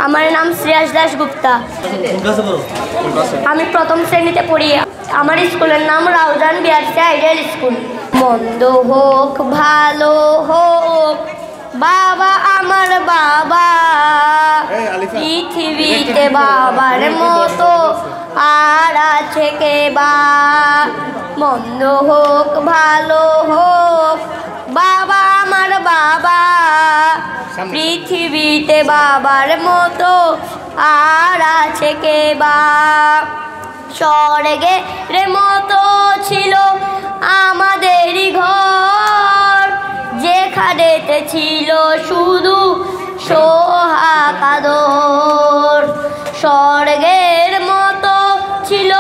আমার নাম শ্রেয়াস দাশগুপ্তা। আমি প্রথম শ্রেণীতে পড়ি। আমার স্কুলের নাম রাউজান বিআরসি আইডিয়াল স্কুল। মন্দ হোক ভালো হোক বাবা আমার বাবা, পৃথিবীতে বাবার মতো আর আছে কে বা। মন্দ হোক ভালো হোক বাবা আমার বাবা, পৃথিবীতে বাবার মতো আর আছে কে বা। স্বর্গের মতো ছিল আমাদেরই ঘর, যেখানেতে ছিল শুধু সোহাগ। স্বর্গের মতো ছিল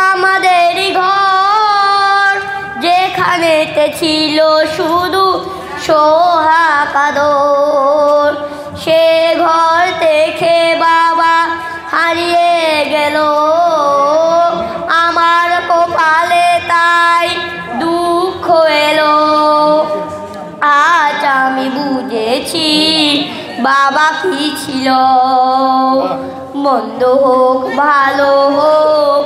আমাদেরই ঘর, যেখানেতে ছিল শুধু সোহাগ। সে ঘর থেকে বাবা হারিয়ে গেল, আমার কপালে তাই দুঃখ এলো। আজ আমি বুঝেছি বাবা কি ছিল। মন্দ হোক ভালো হোক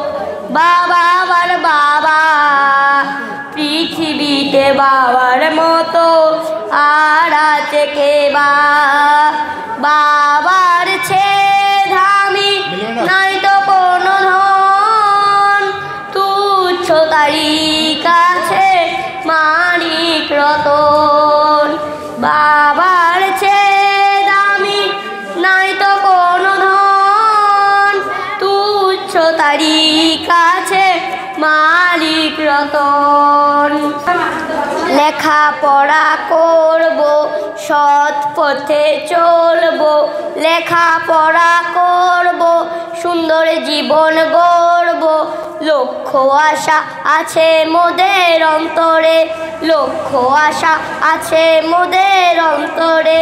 বাবা আমার বাবা, পৃথিবীতে বাবার মতো আর আছে কে বা। বাবার ছেদ আমি নাই তো কোনো ধন, তুচ্ছ তারি কাছে মানিক রতন। বাবার ছেদ আমি নাই তো কোনো ধন, তুচ্ছ তারি কাছে মালিক রতন। লেখাপড়া করব, সৎ পথে চলব, লেখাপড়া করব, সুন্দর জীবন গড়ব। লক্ষ্য আশা আছে মোদের অন্তরে, লক্ষ্য আশা আছে মোদের অন্তরে।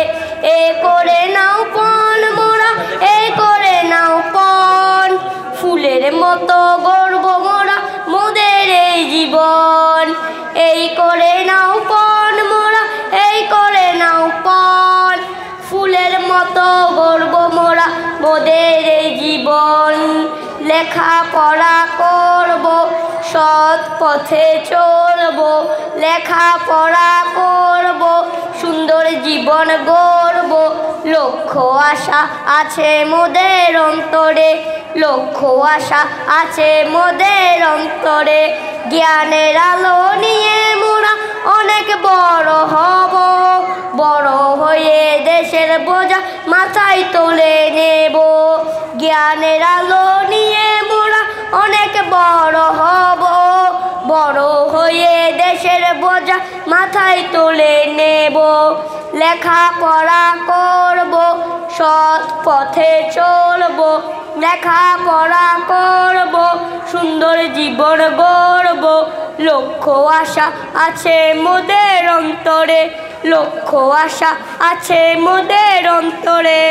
এ করে নাও পণ মোরা, এ করে নাও পণ, ফুলের মতো গড়ব মোরা মোদের এই জীবন। এই করে নাও পণ মোরা, এই করে নাও পণ, ফুলের মতো গড়ব মোরা মোদের এই জীবন। লেখাপড়া করব, সৎ পথে চলব, লেখাপড়া করব, সুন্দর জীবন গড়ব। লক্ষ্য আশা আছে মোদের অন্তরে, লক্ষ্য আশা আছে মোদের অন্তরে। জ্ঞানের আলো নিয়ে মোরা অনেক বড় হব, বড় হয়ে দেশের বোঝা মাথায় তুলে নেব। জ্ঞানের আলো নিয়ে মোরা অনেক বড় হব, বড় হয়ে দেশের বোঝা মাথায় তুলে নেব। লেখাপড়া করব, সৎ পথে চলব, লেখাপড়া করব, সুন্দর জীবন গড়ব। লক্ষ্য আশা আছে মোদের অন্তরে, লক্ষ্য আশা আছে মোদের অন্তরে।